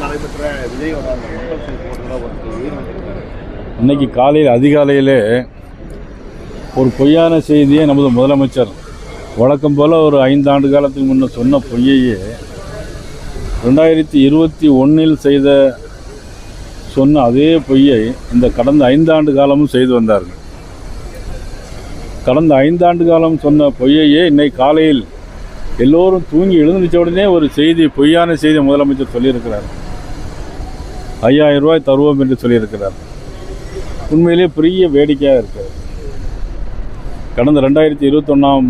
நடைபெற்ற விஜயோட இன்னைக்கு காலையில் அதிகாலையிலே ஒரு பொய்யான செய்தியை நமது முதலமைச்சர் வழக்கம் போல் ஒரு 5 ஆண்டு காலத்துக்கு முன்ன சொன்ன பொய்யையே 2021 சொன்ன அதே பொய்யை இந்த கடந்த 5 ஆண்டு காலமும் செய்து வந்தார்கள். கடந்த 5 ஆண்டு காலம் சொன்ன பொய்யையே இன்னைக்கு காலையில் எல்லோரும் தூங்கி எழுந்துச்ச உடனே ஒரு செய்தி, பொய்யான செய்தி முதலமைச்சர் சொல்லியிருக்கிறார். 5000 ரூபாய் தருவோம் என்று சொல்லியிருக்கிறார். உண்மையிலே பெரிய வேடிக்கையாக இருக்கிறது. கடந்த 2021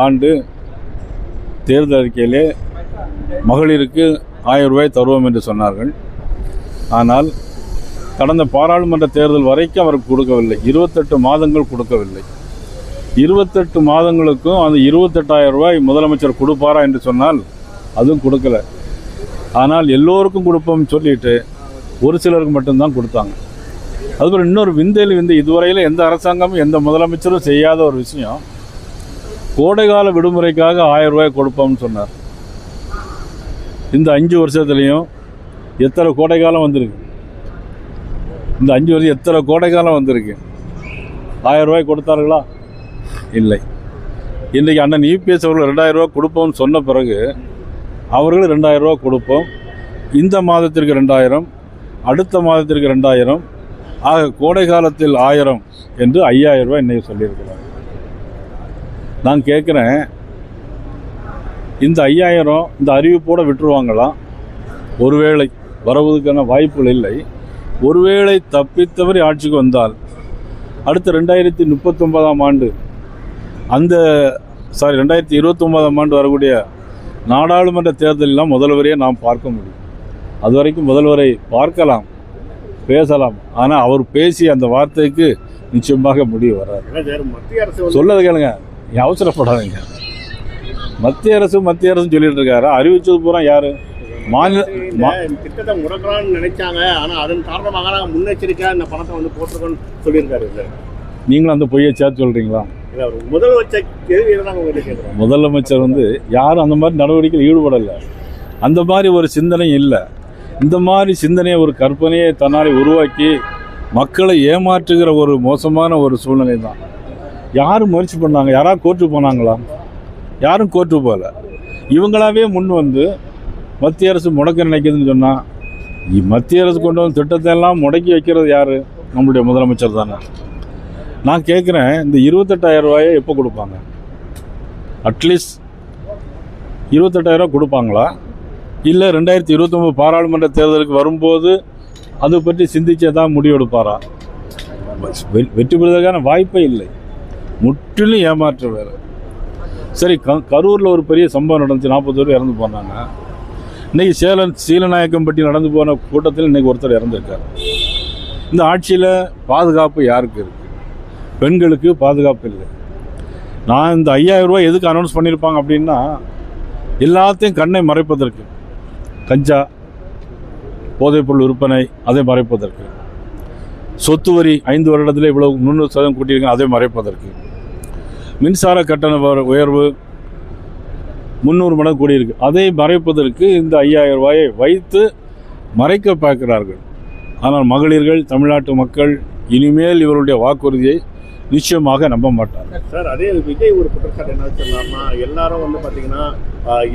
ஆண்டு தேர்தல் அறிக்கையிலே மகளிருக்கு 1000 ரூபாய் தருவோம் என்று சொன்னார்கள். ஆனால் கடந்த பாராளுமன்ற தேர்தல் வரைக்கும் அவருக்கு கொடுக்கவில்லை. 28 மாதங்கள் கொடுக்கவில்லை. 28 மாதங்களுக்கும் அந்த 28,000 ரூபாய் முதலமைச்சர் கொடுப்பாரா என்று சொன்னால் அதுவும் கொடுக்கல. ஆனால் எல்லோருக்கும் கொடுப்போம்னு சொல்லிட்டு ஒரு சிலருக்கு மட்டும்தான் கொடுத்தாங்க. அதுபோல் இன்னொரு விந்தையில் இதுவரையில் எந்த அரசாங்கமும் எந்த முதலமைச்சரும் செய்யாத ஒரு விஷயம், கோடைகால விடுமுறைக்காக 1000 ரூபாய் கொடுப்போம்னு சொன்னார். இந்த 5 வருஷத்துலேயும் எத்தனை கோடைக்காலம் வந்திருக்கு? இந்த 5 வருஷம் எத்தனை கோடைக்காலம் வந்திருக்கு? 1000 ரூபாய் கொடுத்தார்களா? இல்லை. இன்றைக்கு அண்ணன் இபிஎஸ் அவர்கள் 2000 ரூபா கொடுப்போம்னு சொன்ன பிறகு அவர்கள் 2000 ரூபா கொடுப்போம், இந்த மாதத்திற்கு 2000, அடுத்த மாதத்திற்கு 2000, ஆக கோடை காலத்தில் 1000 என்று 5000 ரூபாய் இன்றைக்கி சொல்லியிருக்கிறார். நான் கேட்குறேன், இந்த 5000 இந்த அறிவிப்போடு விட்டுருவாங்களா? ஒருவேளை வருவதற்கான வாய்ப்புகள் இல்லை. ஒருவேளை தப்பித்தவரை ஆட்சிக்கு வந்தால் அடுத்த 2039 ஆண்டு 2029 ஆண்டு வரக்கூடிய நாடாளுமன்ற தேர்தலெல்லாம் முதல்வரையே நாம் பார்க்க முடியும். அது வரைக்கும் முதல்வரை பார்க்கலாம், பேசலாம். ஆனால் அவர் பேசி அந்த வார்த்தைக்கு நிச்சயமாக முடிவு வராது. சொல்லது கேளுங்க, அவசரப்படாதீங்க. மத்திய அரசு சொல்லிட்டு இருக்காரு. அறிவிச்சது பூரா யாரு? மாநில திட்டத்தை முடக்கலாம்னு நினைச்சாங்க. ஆனால் அதன் காரணமாக முன்னெச்சரிக்கையாக இந்த பணத்தை போட்டிருக்கோன்னு சொல்லியிருக்காரு. நீங்களும் அந்த பொய்யை சேர்த்து சொல்றீங்களா? முதலமைச்சர் யாரும் அந்த மாதிரி நடவடிக்கையில் ஈடுபடலை. அந்த மாதிரி ஒரு சிந்தனை இல்லை. இந்த மாதிரி சிந்தனையை, ஒரு கற்பனையை தன்னால் உருவாக்கி மக்களை ஏமாற்றுகிற ஒரு மோசமான ஒரு சூழ்நிலை தான். யாரும் முயற்சி பண்ணாங்க? யாராவது கோர்ட்டுக்கு போனாங்களா? யாரும் கோர்ட்டுக்கு போகல. இவங்களாவே முன் மத்திய அரசு முடக்க நினைக்குதுன்னு சொன்னால், மத்திய அரசு கொண்டு வந்து திட்டத்தை எல்லாம் முடக்கி வைக்கிறது யார்? நம்மளுடைய முதலமைச்சர் தானே. நான் கேட்குறேன், இந்த 28,000 ரூபாயை எப்போ கொடுப்பாங்க? அட்லீஸ்ட் 28,000 ரூபா கொடுப்பாங்களா? இல்லை 2029 பாராளுமன்ற தேர்தலுக்கு வரும்போது அதை பற்றி சிந்திச்சே தான் முடிவெடுப்பாரா? வெற்றி பெறுவதற்கான வாய்ப்பே இல்லை. முற்றிலும் ஏமாற்ற வேறு. சரி, கரூரில் ஒரு பெரிய சம்பவம் நடந்துச்சு. 40 பேர் இறந்து போனாங்க. இன்றைக்கி சீலநாயக்கம்பட்டி நடந்து போன கூட்டத்தில் இன்றைக்கி ஒருத்தர் இறந்துருக்கார். இந்த ஆட்சியில் பாதுகாப்பு யாருக்கு இருக்குது? பெண்களுக்கு பாதுகாப்பு இல்லை. நான் இந்த 5000 ரூபாய் எதுக்கு அனௌன்ஸ் பண்ணியிருப்பாங்க அப்படின்னா, எல்லாத்தையும் கண்ணை மறைப்பதற்கு, கஞ்சா போதைப்பொருள் விற்பனை அதை மறைப்பதற்கு, சொத்து வரி 5 வருடத்தில் இவ்வளவு 300% கூட்டியிருக்காங்க அதை மறைப்பதற்கு, மின்சார கட்டண உயர்வு 300 மடங்கு கூடியிருக்கு அதை மறைப்பதற்கு இந்த 5000 ரூபாயை வைத்து மறைக்க பார்க்கிறார்கள். ஆனால் மகளிர்கள், தமிழ்நாட்டு மக்கள் இனிமேல் இவருடைய வாக்குறுதியை நிச்சயமாக நம்ப மாட்டாங்க. சார், அதே விஜய் ஒரு குற்றச்சாட்டு என்ன சொன்னார்னா, எல்லாரும் பார்த்தீங்கன்னா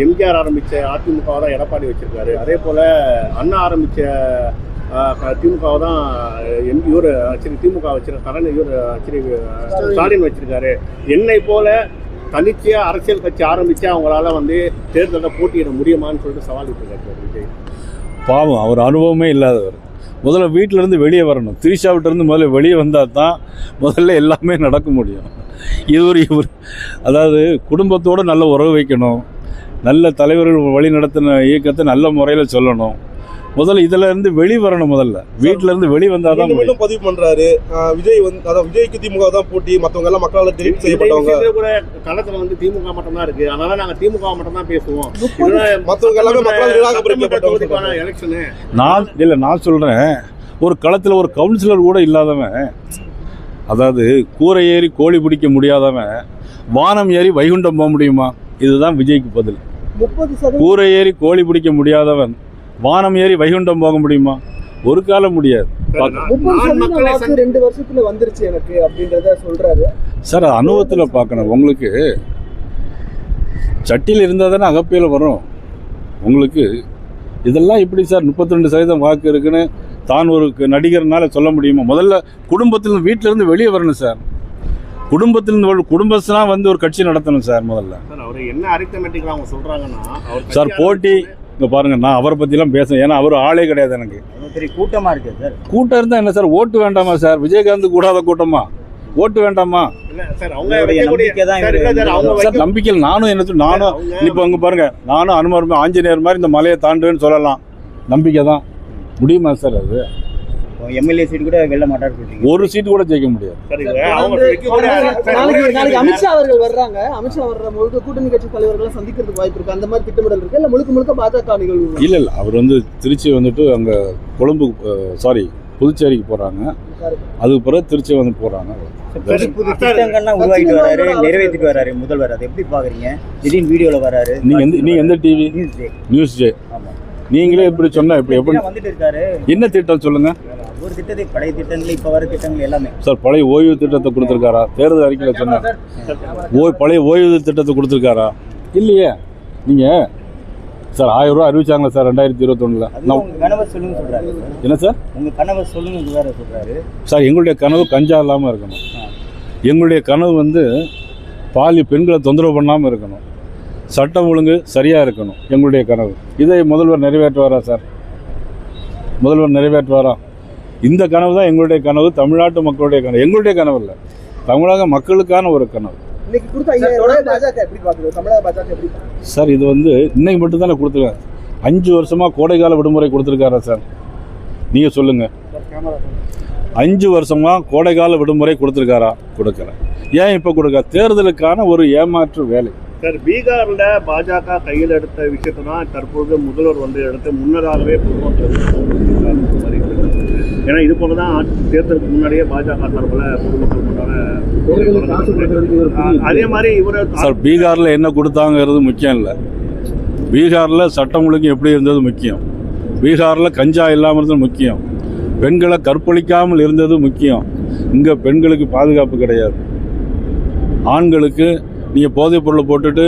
எம்ஜிஆர் ஆரம்பித்த அதிமுகவை தான் எடப்பாடி வச்சிருக்காரு, அதே போல் அண்ணா ஆரம்பித்த திமுகவை தான் திமுக வச்சிருக்க ஸ்டாலின் வச்சிருக்காரு. என்னை போல தனிச்சையாக அரசியல் கட்சி ஆரம்பித்து அவங்களால தேர்தலில் போட்டியிட முடியுமான்னு சொல்லிட்டு சவால் விட்டுருக்காரு விஜய். பாவம், அவர் அனுபவமே இல்லாதவர். முதல்ல வீட்டிலேருந்து வெளியே வரணும். திரிஷா விட்டிருந்து முதல்ல வெளியே வந்தால் தான் முதல்ல எல்லாமே நடக்க முடியும். இவர் அதாவது குடும்பத்தோடு நல்ல உறவு வைக்கணும், நல்ல தலைவர்கள் வழி நடத்தின இயக்கத்தை நல்ல முறையில் சொல்லணும். முதல்ல இதுல இருந்து வெளிவரணும். முதல்ல வீட்டுல இருந்து வெளி வந்தாதான் பதிவு பண்றாரு விஜய். அதாவது விஜய்க்கு திமுக தான் போட்டி, மற்றவங்க எல்லாம் மக்களால் டெலிட் செய்யப்பட்டவங்க. களத்துல திமுக மட்டும் தான் இருக்கு, அதனால நாங்க திமுக மட்டும் தான் பேசுவோம். மற்றவங்க எல்லாமே மக்களால் நிராகரிக்கப்பட்டவங்க. எலெக்ஷனு நான் சொல்றேன், ஒரு களத்துல ஒரு கவுன்சிலர் கூட இல்லாதவன், அதாவது கூரை ஏறி கோழி பிடிக்க முடியாதவன் வானம் ஏறி வைகுண்டம் போக முடியுமா? இதுதான் விஜய்க்கு பதில். கூரை ஏறி கோழி பிடிக்க முடியாதவன் வானம் ஏறி வைகுண்டம் போக முடியுமா? ஒரு காலம் முடியாது. 30% வாக்கு 2 வருஷத்துல வந்துருச்சு எனக்கு அப்படின்றத சொல்றாரு சார். அனுபவத்தில் பார்க்கணும். உங்களுக்கு சட்டியில் இருந்தால் தானே அகப்பையில் வரும். உங்களுக்கு இதெல்லாம் இப்படி சார் 32% வாக்கு இருக்குன்னு தான் ஒரு நடிகர்னால சொல்ல முடியுமா? முதல்ல குடும்பத்திலிருந்து வீட்டிலேருந்து வெளியே வரணும் சார். குடும்பத்திலிருந்து குடும்பஸ்லாம் வந்து ஒரு கட்சி நடத்தணும் சார் முதல்ல. சார் அவர் என்ன அரித்தமெட்டிக்கலா அவங்க சொல்றாங்கன்னா சார் போட்டி இங்கே பாருங்க, நான் அவரை பற்றிலாம் பேசுகிறேன். ஏன்னா அவர் ஆளே கிடையாது எனக்கு. பெரிய கூட்டமாக இருக்குது சார். கூட்டம் இருந்தால் என்ன சார்? ஓட்டு வேண்டாமா சார்? விஜயகாந்த் கூடாத கூட்டமா? ஓட்டு வேண்டாமா? சார் நம்பிக்கையில் நானும் இப்போ அங்கே பாருங்க, நானும் அனுமதி ஆஞ்சநேயர் மாதிரி இந்த மலையை தாண்டுவேன்னு சொல்லலாம். நம்பிக்கை தான். முடியுமா சார்? அது எம்எல்ஏ சீட் கூட வெல்ல மாட்டார். ஒரு சீட்டு கூட ஜெயிக்க முடியாது. நாளைக்கு அமித்ஷா அவர்கள் வர்றாங்க. அமித்ஷா வர்ற பொழுது கூட்டணி கட்சி தலைவர்களை சந்திக்கிறதுக்கு வாய்ப்பு இருக்கு. அந்த மாதிரி திட்டமிடல் இருக்கு இல்ல முழுக்க பாஜக நிகழ்வு? இல்ல அவர் வந்து திருச்சி வந்துட்டு அங்க கொழும்பு புதுச்சேரிக்கு போறாங்க. அதுக்கு பிறகு திருச்சி வந்து போறாங்க. புது திட்டங்கள்லாம் உருவாக்கிட்டு வராரு, நிறைவேற்றிட்டு வராரு முதல்வர். அதை எப்படி பாக்குறீங்க? திடீர்னு வீடியோல வராரு. நீங்க எந்த டிவி? News J. நீங்களே இப்படி சொன்னா எப்படி வந்துட்டு இருக்காரு? என்ன திட்டம் சொல்லுங்க? ஒரு திட்டத்தை பழைய திட்டங்கள் இப்ப வர திட்டங்கள் எல்லாமே சார். பழைய ஓய்வு திட்டத்தை கொடுத்துருக்காரா? தேர்தல் அறிக்கையில் சொன்னார். பழைய ஓய்வு திட்டத்தை கொடுத்துருக்காரா? இல்லையே. நீங்க சார் 1000 ரூபா அறிவிச்சாங்களா சார் 2021? கணவர் சொல்லுங்க சொல்றாரு. என்ன சார்? உங்க கணவர் சொல்லுங்க வேற சொல்றாரு சார். எங்களுடைய கனவு கஞ்சா இல்லாமல் இருக்கணும். எங்களுடைய கனவு வந்து பெண்களை தொந்தரவு பண்ணாமல் இருக்கணும். சட்டம் ஒழுங்கு சரியாக இருக்கணும். எங்களுடைய கனவு. இதை முதல்வர் நிறைவேற்றுவாரா சார்? முதல்வர் நிறைவேற்றுவாரா? இந்த கனவு தான் எங்களுடைய கனவு. தமிழ்நாட்டு மக்களுடைய கனவு. எங்களுடைய கனவு இல்லை, தமிழக மக்களுக்கான ஒரு கனவு. சார் இது வந்து இன்னைக்கு மட்டும் தானே கொடுத்துருக்காங்க. 5 வருஷமாக கோடைக்கால விடுமுறை கொடுத்துருக்காரா சார்? நீங்கள் சொல்லுங்கள். 5 வருஷமாக கோடைக்கால விடுமுறை கொடுத்துருக்காரா? கொடுக்கல. ஏன் இப்போ கொடுக்க? தேர்தலுக்கான ஒரு ஏமாற்று வேலை. சார் பீகார்ல பாஜக கையில் எடுத்த விஷயத்தை தான் தற்போது முதல்வர் வந்து எடுத்து முன்னதாகவே ஏன்னா இது போலதான் தேர்தலுக்கு முன்னாடியே பாஜக சார்பில் பொதுமக்கள் அதே மாதிரி இவர சார் பீகார்ல என்ன கொடுத்தாங்கிறது முக்கியம் இல்லை. பீகார்ல சட்டம் ஒழுங்கு எப்படி இருந்தது முக்கியம். பீகார்ல கஞ்சா இல்லாமல் இருந்தது முக்கியம். பெண்களை கற்பழிக்காமல் இருந்தது முக்கியம். இங்க பெண்களுக்கு பாதுகாப்பு கிடையாது. ஆண்களுக்கு நீங்கள் போதைப் பொருளை போட்டுட்டு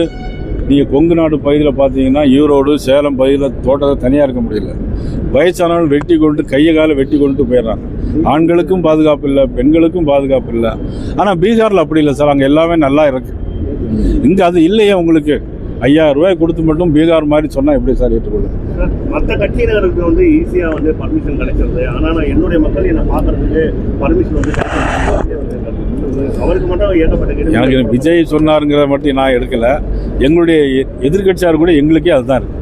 நீங்கள் கொங்கு நாடு பகுதியில் பார்த்தீங்கன்னா ஈரோடு சேலம் பகுதியில் தோட்டத்தை தனியாக இருக்க முடியல. வயசானவர்கள் வெட்டி கொண்டு கையை காலை வெட்டி கொண்டு போயிடுறாங்க. ஆண்களுக்கும் பாதுகாப்பு இல்லை, பெண்களுக்கும் பாதுகாப்பு இல்லை. ஆனால் பீகாரில் அப்படி இல்லை சார். அங்கே எல்லாமே நல்லா இருக்கு. இங்கே அது இல்லையே. உங்களுக்கு 5000 ரூபாய் கொடுத்து மட்டும் பீகார் மாதிரி சொன்னால் எப்படி சார் ஏற்றுக்கொள்ளும்? மற்ற கட்சியினருக்கு வந்து ஈஸியாக வந்து பர்மிஷன் கிடைக்கிறது. ஆனால் நான் என்னுடைய மக்கள் என்னை பார்க்கறதுக்கு பர்மிஷன் வந்து அவருக்கு மட்டும் ஏகப்பட்ட. எனக்கு விஜய் சொன்னாருங்கிறத மட்டும் நான் எடுக்கல. எங்களுடைய எதிர்கட்சியார் கூட எங்களுக்கே அதுதான் இருக்கு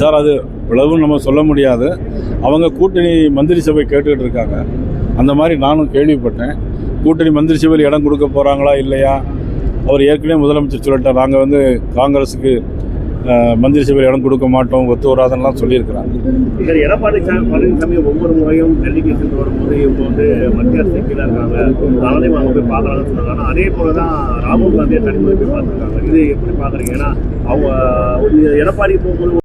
சார். அது பிளவுன்னு நம்ம சொல்ல முடியாது. அவங்க கூட்டணி மந்திரி சபை கேட்டுக்கிட்டு இருக்காங்க. அந்த மாதிரி நானும் கேள்விப்பட்டேன். கூட்டணி மந்திரி சபையில் இடம் கொடுக்க போகிறாங்களா இல்லையா? அவர் ஏற்கனவே முதலமைச்சர் சொல்லிட்டார், நாங்கள் வந்து காங்கிரஸுக்கு மந்திரி சபையில் இடம் கொடுக்க மாட்டோம், ஒத்து வராதெல்லாம் சொல்லியிருக்கிறாங்க. எடப்பாடி பழனிசாமி ஒவ்வொரு முறையும் டெல்லிக்கு சென்று வரும்போது இவங்க வந்து மத்திய அரசு கீழே இருக்காங்க, அதனாலே அவங்க போய் பார்க்கலாம்னு சொன்னாங்க. ஆனால் அதே போல தான் ராகுல் காந்தியை தனிமுறை போய் பார்த்துருக்காங்க. இது எப்படி பார்க்குறீங்க? ஏன்னா அவங்க எடப்பாடி போகும்போது